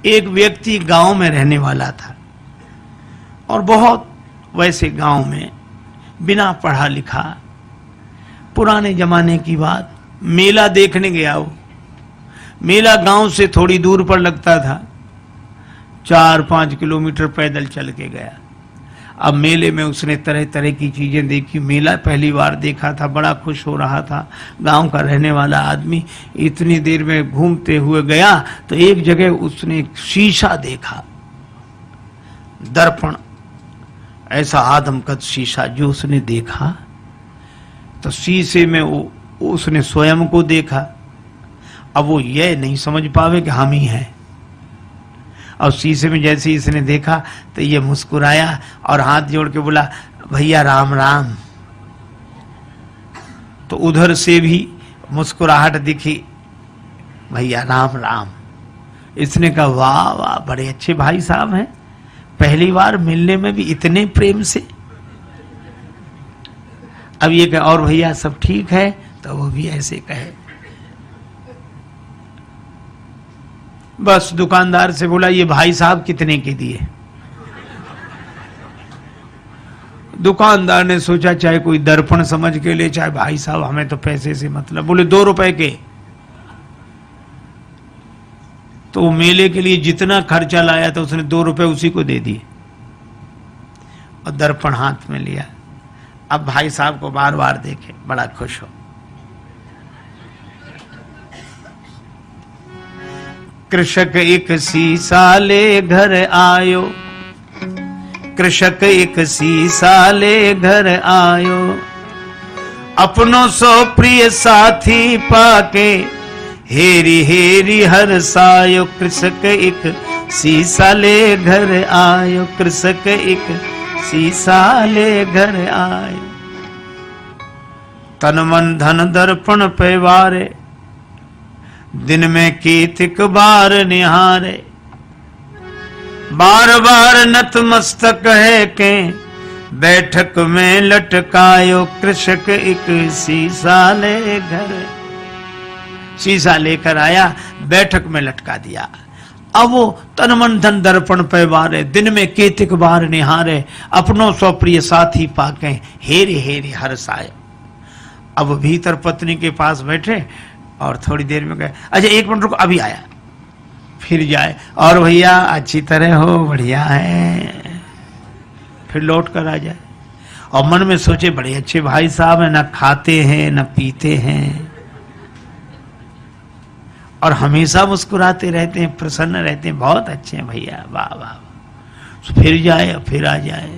एक व्यक्ति गांव में रहने वाला था और बहुत वैसे गांव में बिना पढ़ा लिखा, पुराने जमाने की बात, मेला देखने गया वो। मेला गांव से थोड़ी दूर पर लगता था, 4-5 किलोमीटर पैदल चल के गया। अब मेले में उसने तरह तरह की चीजें देखी, मेला पहली बार देखा था, बड़ा खुश हो रहा था। गांव का रहने वाला आदमी इतनी देर में घूमते हुए गया तो एक जगह उसने एक शीशा देखा, दर्पण, ऐसा आदमकद शीशा जो उसने देखा तो शीशे में उसने स्वयं को देखा। अब वो ये नहीं समझ पावे कि हम ही हैं। और शीशे में जैसे ही इसने देखा तो ये मुस्कुराया और हाथ जोड़ के बोला, भैया राम राम। तो उधर से भी मुस्कुराहट दिखी, भैया राम राम। इसने कहा, वाह वाह, बड़े अच्छे भाई साहब हैं, पहली बार मिलने में भी इतने प्रेम से। अब ये कहे, और भैया सब ठीक है? तो वो भी ऐसे कहे। बस दुकानदार से बोला, ये भाई साहब कितने के दिए? दुकानदार ने सोचा चाहे कोई दर्पण समझ के ले, चाहे भाई साहब, हमें तो पैसे से मतलब। बोले 2 रुपए के। तो मेले के लिए जितना खर्चा लाया था उसने 2 रुपए उसी को दे दिए और दर्पण हाथ में लिया। अब भाई साहब को बार बार देखे, बड़ा खुश हो। कृषक एक सीसा ले घर आयो, कृषक एक सीसा ले घर आयो, अपनों सो प्रिय साथी पाके हेरी हेरी हर सायो। कृषक एक सीसा ले घर आयो, कृषक एक सीसा ले घर आयो। तन मन धन दर्पण पे वारे, दिन में कीतिक बार निहारे। बार बार नतमस्तक है के बैठक में लटकायो। कृषक एक शीशा ले घर, शीशा लेकर आया, बैठक में लटका दिया। अब वो तन मन धन दर्पण पे वारे, दिन में कीतिक बार निहारे, अपनों सो प्रिय साथी पाके हेरे हेरे हर्षाए। अब भीतर पत्नी के पास बैठे और थोड़ी देर में गए, अच्छा 1 मिनट रुको, अभी आया। फिर जाए, और भैया अच्छी तरह हो, बढ़िया है। फिर लौट कर आ जाए और मन में सोचे, बड़े अच्छे भाई साहब हैं, ना खाते हैं न पीते हैं और हमेशा मुस्कुराते रहते हैं, प्रसन्न रहते हैं, बहुत अच्छे हैं भैया, वाह वाह। फिर जाए, फिर आ जाए।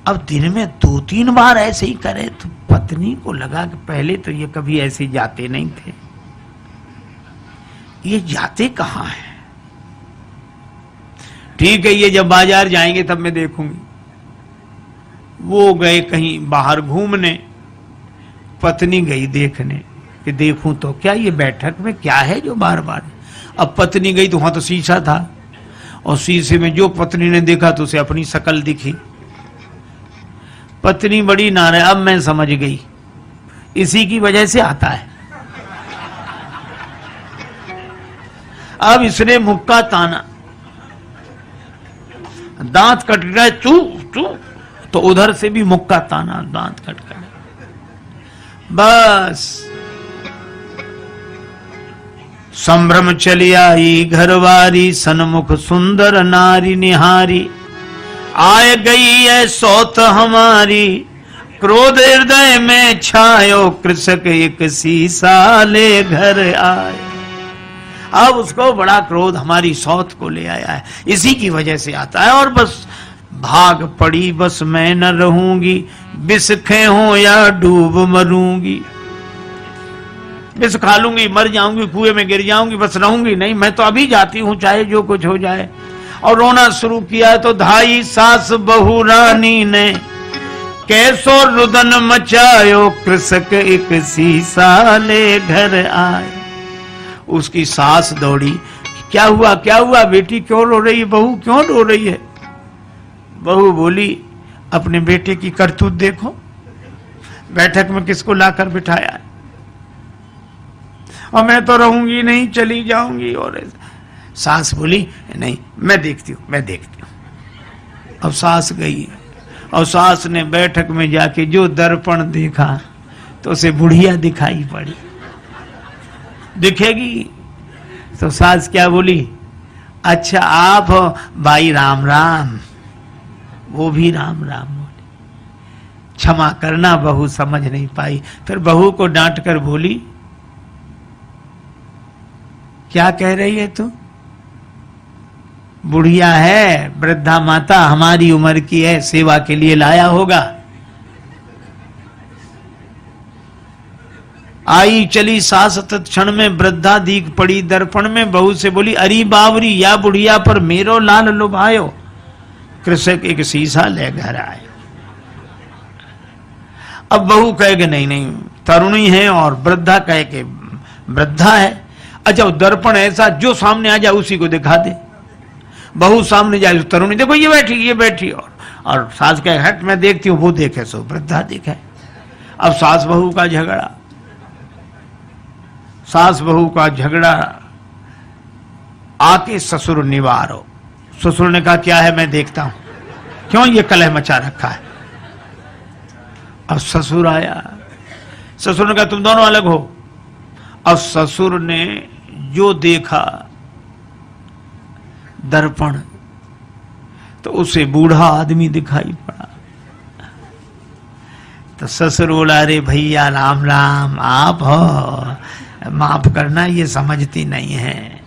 अब दिन में 2-3 बार ऐसे ही करे तो पत्नी को लगा कि पहले तो ये कभी ऐसे जाते नहीं थे, ये जाते कहाँ हैं? ठीक है, ये जब बाजार जाएंगे तब मैं देखूंगी। वो गए कहीं बाहर घूमने, पत्नी गई देखने कि देखूं तो क्या ये बैठक में क्या है जो बार बार। अब पत्नी गई तो वहां तो शीशा था और शीशे में जो पत्नी ने देखा तो उसे अपनी शकल दिखी। पत्नी बड़ी नाराज, अब मैं समझ गई, इसी की वजह से आता है। अब इसने मुक्का ताना, दांत कट गए, चू चू, तो उधर से भी मुक्का ताना, दांत कट गए। बस संभ्रम चली आई घरवारी, सन्मुख सुंदर नारी निहारी। आए गई है सौत हमारी, क्रोध हृदय में छायो। कृषक एक शीशा ले घर आए। अब उसको बड़ा क्रोध हमारी सौत को ले आया है, इसी की वजह से आता है। और बस भाग पड़ी, बस मैं न रहूंगी, विष हो या डूब मरूंगी। विष खा लूंगी, मर जाऊंगी, कुएं में गिर जाऊंगी, बस रहूंगी नहीं, मैं तो अभी जाती हूं, चाहे जो कुछ हो जाए। और रोना शुरू किया तो धाई सास बहू रानी ने कैसो रुदन मचायो। कृषक एक शीशा ले घर आए। उसकी सास दौड़ी, क्या हुआ क्या हुआ बेटी, क्यों रो रही है, बहू क्यों रो रही है? बहू बोली, अपने बेटे की करतूत देखो, बैठक में किसको लाकर बिठाया है, और मैं तो रहूंगी नहीं, चली जाऊंगी। और सास बोली नहीं मैं देखती हूं, मैं देखती हूं। अब सास गई और सास ने बैठक में जाके जो दर्पण देखा तो उसे बुढ़िया दिखाई पड़ी। दिखेगी तो सास क्या बोली, अच्छा आप हो भाई, राम राम। वो भी राम राम बोली। क्षमा करना बहू समझ नहीं पाई। फिर बहू को डांट कर बोली, क्या कह रही है तू? बुढ़िया है, वृद्धा माता, हमारी उम्र की है, सेवा के लिए लाया होगा। आई चली सास तत्क्षण में वृद्धा दीख पड़ी दर्पण में। बहू से बोली, अरी बावरी या बुढ़िया पर मेरो लाल लुभायो। कृषक एक शीशा ले घर आए। अब बहू कहे कि नहीं नहीं तरुणी है, और वृद्धा कहे कि वृद्धा है। अच्छा दर्पण ऐसा जो सामने आ जाए उसी को दिखा दे। बहू सामने जाए तरुणी, देखो ये बैठी, ये बैठी, और सास कहे हट मैं देखती हूँ, वो देखे सो वृद्धा दिखे। अब सास बहू का झगड़ा, सास बहू का झगड़ा आके ससुर निवारो। ससुर ने कहा क्या है मैं देखता हूं, क्यों ये कलह मचा रखा है। अब ससुर आया, ससुर ने कहा तुम दोनों अलग हो। अब ससुर ने जो देखा दर्पण, तो उसे बूढ़ा आदमी दिखाई पड़ा। तो ससुर बोला, अरे भैया राम राम, आप हो, माफ करना, ये समझती नहीं है।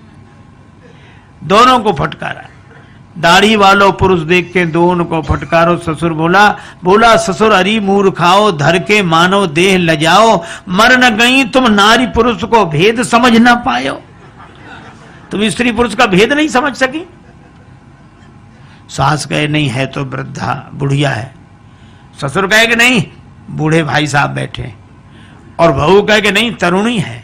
दोनों को फटकारा, दाढ़ी वालों पुरुष देख के दोनों को फटकारो। ससुर बोला ससुर, अरी मूर्खाओ, धर के मानो देह लजाओ, मर न गई तुम नारी पुरुष को भेद समझ ना पायो। तुम स्त्री पुरुष का भेद नहीं समझ सकी। सास कहे नहीं है तो वृद्धा बुढ़िया है। ससुर कहे कि नहीं बूढ़े भाई साहब बैठे, और बहू कहे कि नहीं तरुणी है।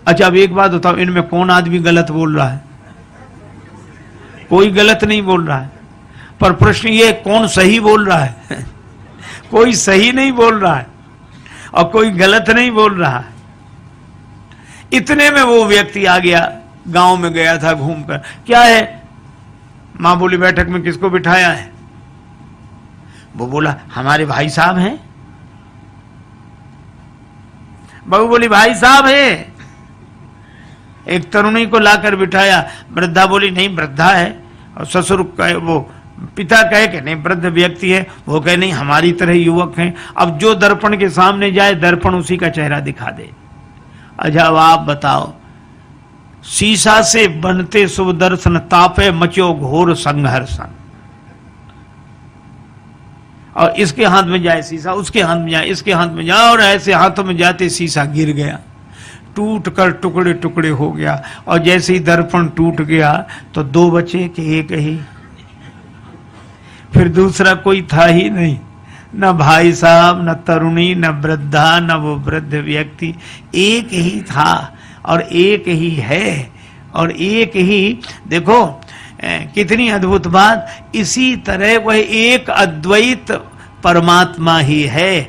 अच्छा अब एक बात बताओ, इनमें कौन आदमी गलत बोल रहा है? कोई गलत नहीं बोल रहा है, पर प्रश्न ये कौन सही बोल रहा है? कोई सही नहीं बोल रहा है और कोई गलत नहीं बोल रहा है। इतने में वो व्यक्ति आ गया, गांव में गया था घूमकर। क्या है? मां बोली बैठक में किसको बिठाया है? वो बोला हमारे भाई साहब हैं। बहू बोली भाई साहब है। एक तरुणी को लाकर बिठाया, वृद्धा बोली नहीं वृद्धा है, और ससुर कहे, वो पिता कहे कि नहीं वृद्ध व्यक्ति है, वो कहे नहीं हमारी तरह युवक हैं। अब जो दर्पण के सामने जाए दर्पण उसी का चेहरा दिखा दे। अच्छा अब आप बताओ, शीशा से बनते शुभ दर्शन, तापे मचो घोर संघर्षण। और इसके हाथ में जाए शीशा, उसके हाथ में जाए, इसके हाथ में जाए, और ऐसे हाथों में जाते शीशा गिर गया, टूट कर टुकड़े टुकड़े हो गया। और जैसे ही दर्पण टूट गया तो दो बचे कि एक ही। फिर दूसरा कोई था ही नहीं, न भाई साहब, न तरुणी, न वृद्धा, न वो वृद्ध व्यक्ति। एक ही था और एक ही है और एक ही। देखो कितनी अद्भुत बात। इसी तरह वह एक अद्वैत परमात्मा ही है।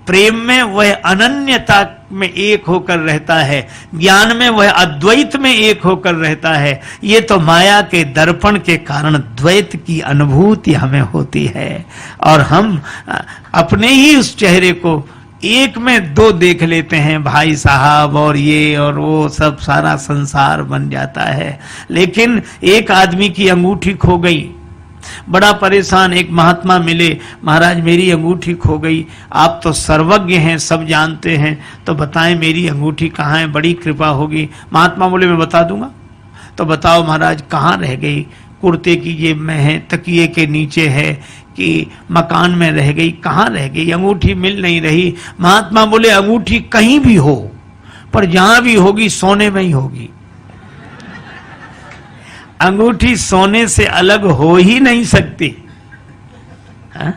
प्रेम में वह अनन्यता में एक होकर रहता है, ज्ञान में वह अद्वैत में एक होकर रहता है। ये तो माया के दर्पण के कारण द्वैत की अनुभूति हमें होती है, और हम अपने ही उस चेहरे को एक में दो देख लेते हैं, भाई साहब और ये और वो, सब सारा संसार बन जाता है। लेकिन एक आदमी की अंगूठी खो गई, बड़ा परेशान। एक महात्मा मिले, महाराज मेरी अंगूठी खो गई, आप तो सर्वज्ञ हैं, सब जानते हैं, तो बताएं मेरी अंगूठी कहाँ है, बड़ी कृपा होगी। महात्मा बोले मैं बता दूंगा। तो बताओ महाराज कहाँ रह गई? कुर्ते की जेब में है, तकिए के नीचे है, कि मकान में रह गई, कहाँ रह गई? अंगूठी मिल नहीं रही। महात्मा बोले अंगूठी कहीं भी हो, पर जहां भी होगी सोने में ही होगी। अंगूठी सोने से अलग हो ही नहीं सकती। हा?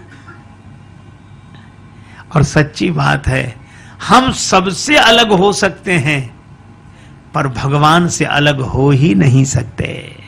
और सच्ची बात है, हम सबसे अलग हो सकते हैं पर भगवान से अलग हो ही नहीं सकते।